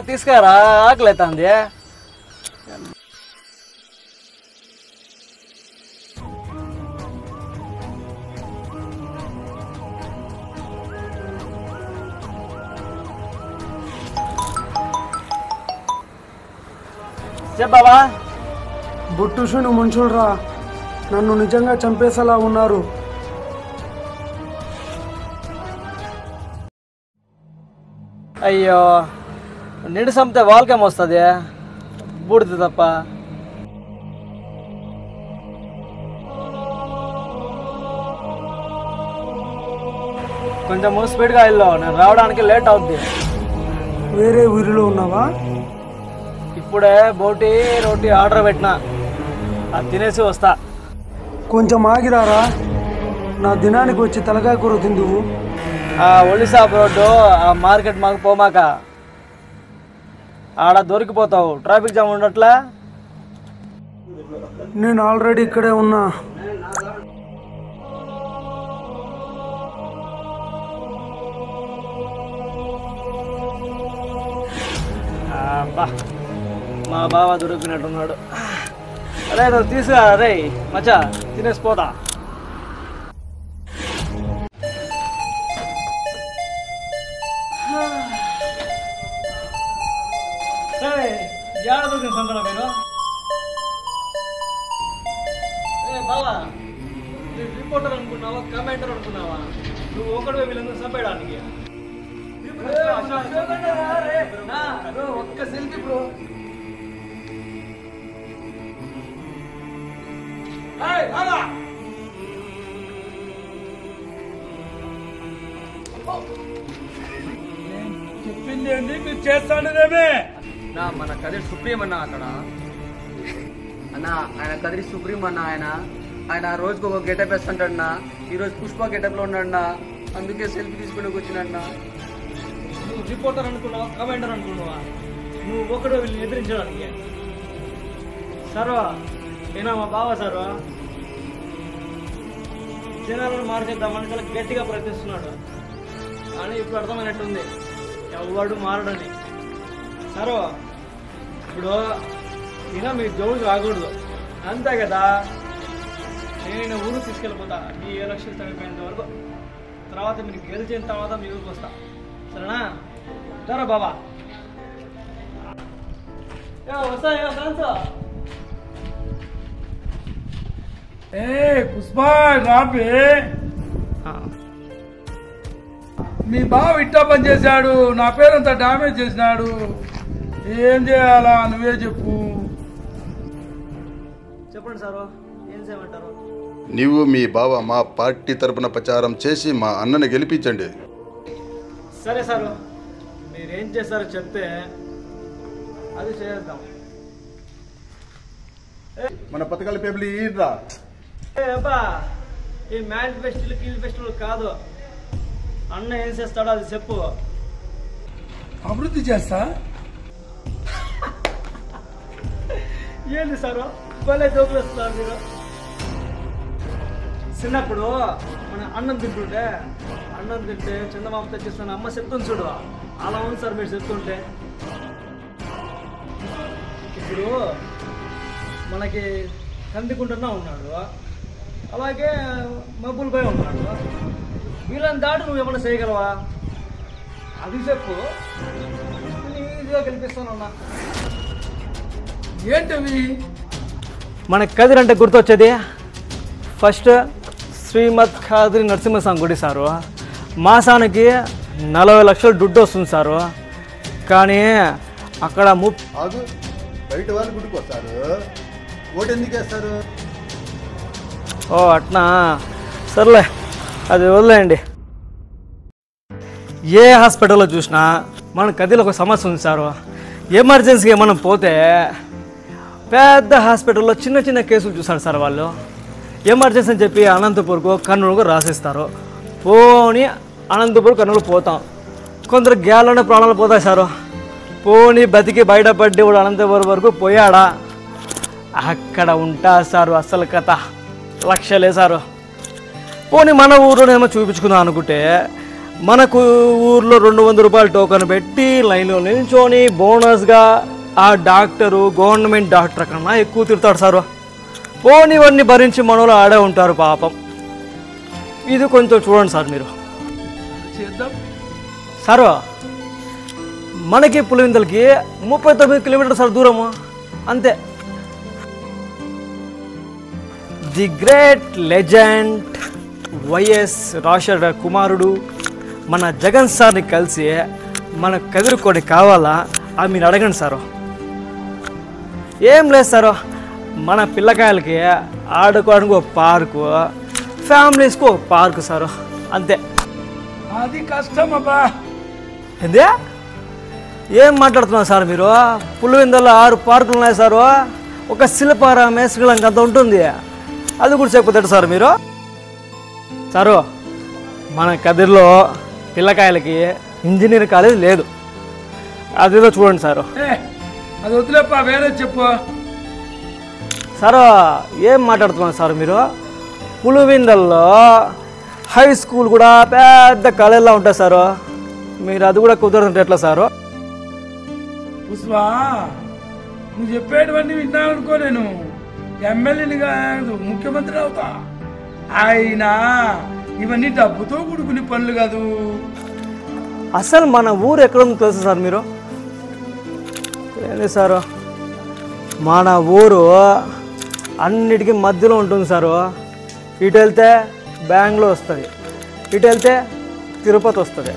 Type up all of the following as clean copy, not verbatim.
తీసుకురా ఆకలి అవుతుంది. చెప్పవా? బొట్టుషుని మనుషులరా, నన్ను నిజంగా చంపేసేలా ఉన్నారు. అయ్యో, నిండు చంపితే వాళ్ళకేమొస్తుంది? బూడిద తప్ప. కొంచెం స్పీడ్గా వెళ్ళు, నేను రావడానికి లేట్ అవుద్ది. వేరే ఊరిలో ఉన్నావా? ఇప్పుడే బోటి రోటీ ఆర్డర్ పెట్టినా, అది తినేసి వస్తా. కొంచెం ఆగిరారా, నా దినానికి వచ్చి తలకాయ కూర తిందువు. ఒడిశా రోడ్డు ఆ మార్కెట్ మాకు పోమాక, ఆడ దొరికిపోతావు. Traffic jam ఉండట్లా? నేను ఆల్రెడీ ఇక్కడే ఉన్నా. మా బావ దొరికినట్టున్నాడు. అరే నువ్వు తీసుకురా. రే మచ్చా, తినేసిపోతా. ఏడ దొరికిన సంతలో నేను? బావా, నువ్వు రిపోర్టర్ అనుకున్నావా, కమెంటర్ అనుకున్నావా? నువ్వు ఒకటి వీళ్ళందరూ చంపేయడానికి. ఒక్క సెల్ఫీ బ్రో. చెప్పింది ఏంటి మీరు చేస్తాండేమే? మన కదిరి సుప్రీం అన్న అక్కడ అన్న, ఆయన కదిరి సుప్రీం అన్న. ఆయన రోజుకు ఒక గెటప్ వేస్తుంటాడన్నా. ఈరోజు పుష్ప గెటప్ లో ఉన్నాడన్నా, అందుకే సెల్ఫీ తీసుకుని వచ్చినన్నా. నువ్వు రిపోర్టర్ అనుకున్నావా, కమెంటర్ అనుకున్నావా? నువ్వు ఒకడు వీళ్ళని ఎదిరించడానికి. సర్వా ఏనా మా బావ సర్వా జనాలను మార్చేద్దామని చాలా గట్టిగా ప్రయత్నిస్తున్నాడు, కానీ ఇప్పుడు అర్థమైనట్టుంది ఎవడు మారడని. సర్వా ఇప్పుడు ఈయన మీ జోలికి రాకూడదు, అంతే కదా? నేను ఊరు తీసుకెళ్ళిపోతా ఈ ఎలక్షన్స్ అయిపోయేంత వరకు. తర్వాత మీరు గెలిచిన తర్వాత మీ ఊరికి వస్తా, సరేనా? సరే బాబా, వస్తా. పుష్ప రాబే, మీ బావ ఇట్టా పని చేశాడు, నా పేరంతా డామేజ్ చేసినాడు. ఏం చేయాలా నువ్వే చెప్పు. చెప్పండి సారు, ఏం చేయమంటారు? నీవు మీ బావ మా పార్టీ తరపున ప్రచారం చేసి మా అన్నని గెలిపించండి. సరే సారు, మీరేం చేస్తారో చెప్తే అది చేద్దాం. మన పథకాల పేపర్లు ఈడ్రా. అబ్బా, ఈ మేనిఫెస్టోలు కీల్ ఫెస్టివల్ కాదు, అన్న ఏం చేస్తాడో అది చెప్పు. అభివృద్ధి చేస్తా. ఏంది సారు భలే జోకులు వస్తున్నారు మీరు. చిన్నప్పుడు మన అన్నం తింటుంటే చందమామ తెచ్చిస్తాను అమ్మ చెప్తుంది చూడు, అలా ఉంది సార్ మీరు చెప్తుంటే. ఇప్పుడు మనకి కందికుంటున్నా ఉన్నాడు, అలాగే మబ్బులు పోయి ఉన్నాడు. వీళ్ళని దాటి నువ్వు ఏమన్నా చేయగలవా? అది చెప్పు, ఈజీగా గెలిపిస్తానన్నా. ఏంటవి? మన కదిరి అంటే గుర్తొచ్చేది ఫస్ట్ శ్రీమద్ ఖాద్రి నరసింహస్వామి గుడి సారు. మాసానికి 40 లక్షలు దుడ్డు వస్తుంది సారు, కానీ అక్కడ ఆగు, బయట వాళ్ళు గుడికి వస్తారు, ఓటు ఎందుకు వేస్తారు? ఓ అట్నా, సర్లే అది వదిలేయండి. ఏ హాస్పిటల్లో చూసినా మన కదిలో ఒక సమస్య ఉంది సారు. ఎమర్జెన్సీగా మనం పోతే పెద్ద హాస్పిటల్లో చిన్న చిన్న కేసులు చూస్తారు సార్ వాళ్ళు. ఎమర్జెన్సీ అని చెప్పి అనంతపూర్కు కర్నూలుకు రాసిస్తారు. పోనీ అనంతపూర్ కర్నూలు పోతాం, కొందరు గ్యాలోనే ప్రాణాలు పోతాయి సారు. పోనీ బతికి బయటపడి వాడు అనంతపురం వరకు పోయాడా, అక్కడ ఉంటా సారు అసలు కథ లక్షలే సారు. పోనీ మన ఊరిలోనేమో చూపించుకుందాం అనుకుంటే మనకు ఊర్లో 200 రూపాయలు టోకెన్ పెట్టి లైన్లో నిల్చొని బోనస్గా ఆ డాక్టరు గవర్నమెంట్ డాక్టర్ కన్నా ఎక్కువ తిడతాడు సారు. పోనివన్నీ భరించి మనలో ఆడే ఉంటారు పాపం. ఇది కొంచెం చూడండి సార్ మీరు. చేద్దాం సారు మనకి పులివెందులకి 39 కిలోమీటర్లు సార్ దూరము అంతే. The great legend YS Rajasekhara కుమారుడు మన జగన్ సార్ని కలిసి మన కదిరికోటి కావాలా అది మీరు అడగండి సారు. ఏం లేదు సారు, మన పిల్లకాయలకి ఆడుకోవడానికి ఒక పార్కు, ఫ్యామిలీస్కి ఒక పార్కు సారు అంతే. అది కష్టం అబ్బా. ఏందే ఏం మాట్లాడుతున్నారు సార్ మీరు? పులివెందుల్లో 6 పార్కులు ఉన్నాయి సారు. ఒక శిల్పారామే శ్రీలంక అంత ఉంటుంది. అది కూడా చెప్పతాడు సార్ మీరు. సారు మన కదిరిలో పిల్లకాయలకి ఇంజనీరింగ్ కాలేజ్ లేదు, అదేదో చూడండి సారు. అది వదిలేప్ప, వేరే చెప్పు. సారు ఏం మాట్లాడుతున్నారు సార్ మీరు? పులివెందుల్లో హై స్కూల్ కూడా పెద్ద కాలేజీలా ఉంటుంది సారు. మీరు అది కూడా కుదరదంటే ఎట్లా సారు? పుష్పా, నువ్వు చెప్పేటివన్నీ విన్నావనుకో, నేను ఎమ్మెల్యేని కాదు ముఖ్యమంత్రి అవుతా. అయినా ఇవన్నీ డబ్బుతో కూడుకునే పనులు కాదు. అసలు మన ఊరు ఎక్కడుందో తెలుసు సార్ మీరు? ఏంది సారు, మన ఊరు అన్నిటికీ మధ్యలో ఉంటుంది సారు. ఇటు వెళ్తే బెంగళూరు వస్తుంది, ఇటు వెళ్తే తిరుపతి వస్తుంది.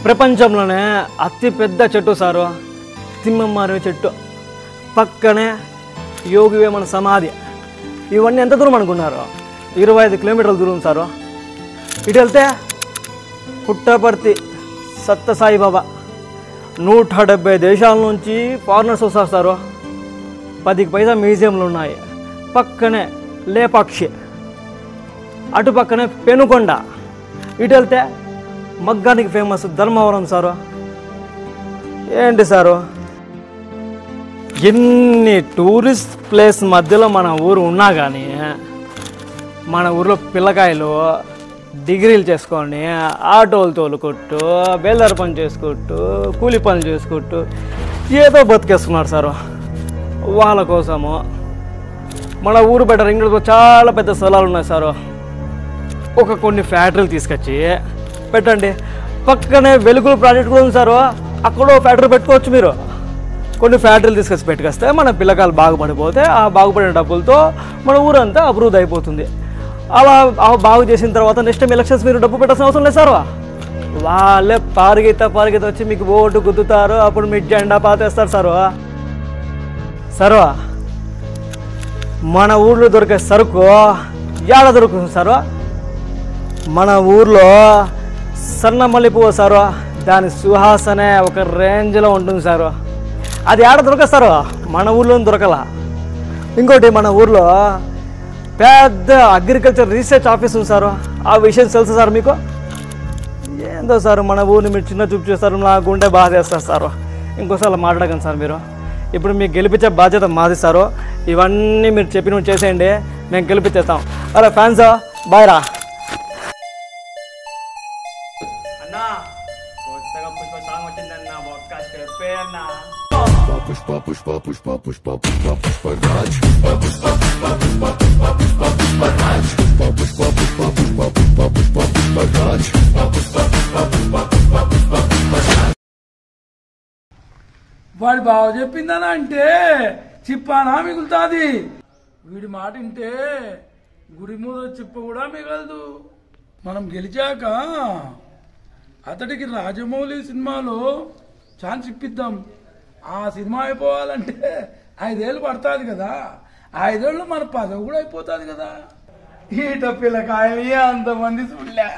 ప్రపంచంలోనే అతి పెద్ద చెట్టు సారు తిమ్మమ్మారి చెట్టు, పక్కనే యోగి వేమన సమాధి. ఇవన్నీ ఎంత దూరం అనుకున్నారు? 25 కిలోమీటర్ల దూరం సారు. ఇటు వెళ్తే పుట్టపర్తి సత్యసాయిబాబా, 170 దేశాల నుంచి ఫారినర్స్ వస్తారు సారు. 10 పైసా మ్యూజియంలు ఉన్నాయి. పక్కనే లేపాక్షి, అటు పక్కనే పెనుకొండ. ఇటు వెళ్తే మగ్గానికి ఫేమస్ ధర్మవరం సారు. ఏంటి సారు, ఎన్ని టూరిస్ట్ ప్లేస్ మధ్యలో మన ఊరు ఉన్నా కానీ మన ఊరిలో పిల్లకాయలు డిగ్రీలు చేసుకొని ఆటోలు తోలుకుంటూ, బేల్దారి పని చేసుకుంటూ, కూలి పనులు చేసుకుంటూ ఏదో బతికేస్తున్నారు సారు. వాళ్ళ కోసము మన ఊరు బయట రింగ్ రోడ్లో చాలా పెద్ద స్థలాలు ఉన్నాయి సారు. ఒక కొన్ని ఫ్యాక్టరీలు తీసుకొచ్చి పెట్టండి. పక్కనే వెలుగుల ప్రాజెక్ట్ కూడా ఉంది సారు, అక్కడ ఫ్యాక్టరీ పెట్టుకోవచ్చు మీరు. కొన్ని ఫ్యాక్టరీలు తీసుకొచ్చి పెట్టుకొస్తే మన పిల్లకాయలు బాగుపడిపోతే ఆ బాగుపడిన డబ్బులతో మన ఊరంతా అభివృద్ధి అయిపోతుంది. అలా బాగు చేసిన తర్వాత నెక్స్ట్ టైం ఎలక్షన్స్ మీరు డబ్బు పెట్టాల్సిన అవసరం లేదు సారు. వాళ్ళే పరిగెత్త వచ్చి మీకు ఓటు గుద్దుతారు, అప్పుడు మీ జెండా పాతేస్తారు సారు. సారు మన ఊర్లో దొరికే సరుకు ఏడ దొరుకుతుంది సారు? మన ఊర్లో సన్న మల్లెపువ్వు సారు, దాని సువాసనే ఒక రేంజ్లో ఉంటుంది సారు. అది ఏడ దొరకస్తారు? మన ఊర్లో దొరకల. ఇంకోటి మన ఊర్లో పెద్ద అగ్రికల్చర్ రీసెర్చ్ ఆఫీస్ ఉంది సారు. ఆ విషయం తెలుసు సార్ మీకు? ఏందో సార్ మన ఊరిని మీరు చిన్న చూపు చేస్తారు, నా గుండె బాధ చేస్తారు సారు. ఇంకోసారి మాట్లాడకండి సార్ మీరు. ఇప్పుడు మీకు గెలిపించే బాధ్యత మాది సారు. ఇవన్నీ మీరు చెప్పినవి చేసేయండి, మేము గెలిపించేస్తాం. అలా ఫ్యాన్స్ బాయ్ రా అన్నా. కొత్తగా పుష్ప సాంగ్ వచ్చిందన్న, ఒక్క స్టెప్ అన్నా. పుష్ప పుష్ప పుష్ప పుష్ప పుష్ప పుష్ప రాజ్ పుష్ప పుష్ప పుష్ప పుష్ప పుష్ప పుష్ప రాజ్ పుష్ప పుష్ప పుష్ప పుష్ప పుష్ప పుష్ప పుష్ప రాజ్ పుష్ప పుష్ప పుష్ప పుష్ప పుష్ప పుష్ప రాజ్. వాడు బాగా చెప్పిందనా అంటే చిప్పానా మిగులుతాది. వీడి మాట వింటే గుడి మూద చిప్ప కూడా మిగలదు. మనం గెలిచాక అతడికి రాజమౌళి సినిమాలో ఛాన్స్ ఇప్పిద్దాం. ఆ సినిమా అయిపోవాలంటే 5 ఏళ్ళు పడుతుంది కదా. 5 ఏళ్ళు మన పదవి కూడా అయిపోతుంది కదా. ఈట పిల్లకాయలు అంతమంది చూడలే.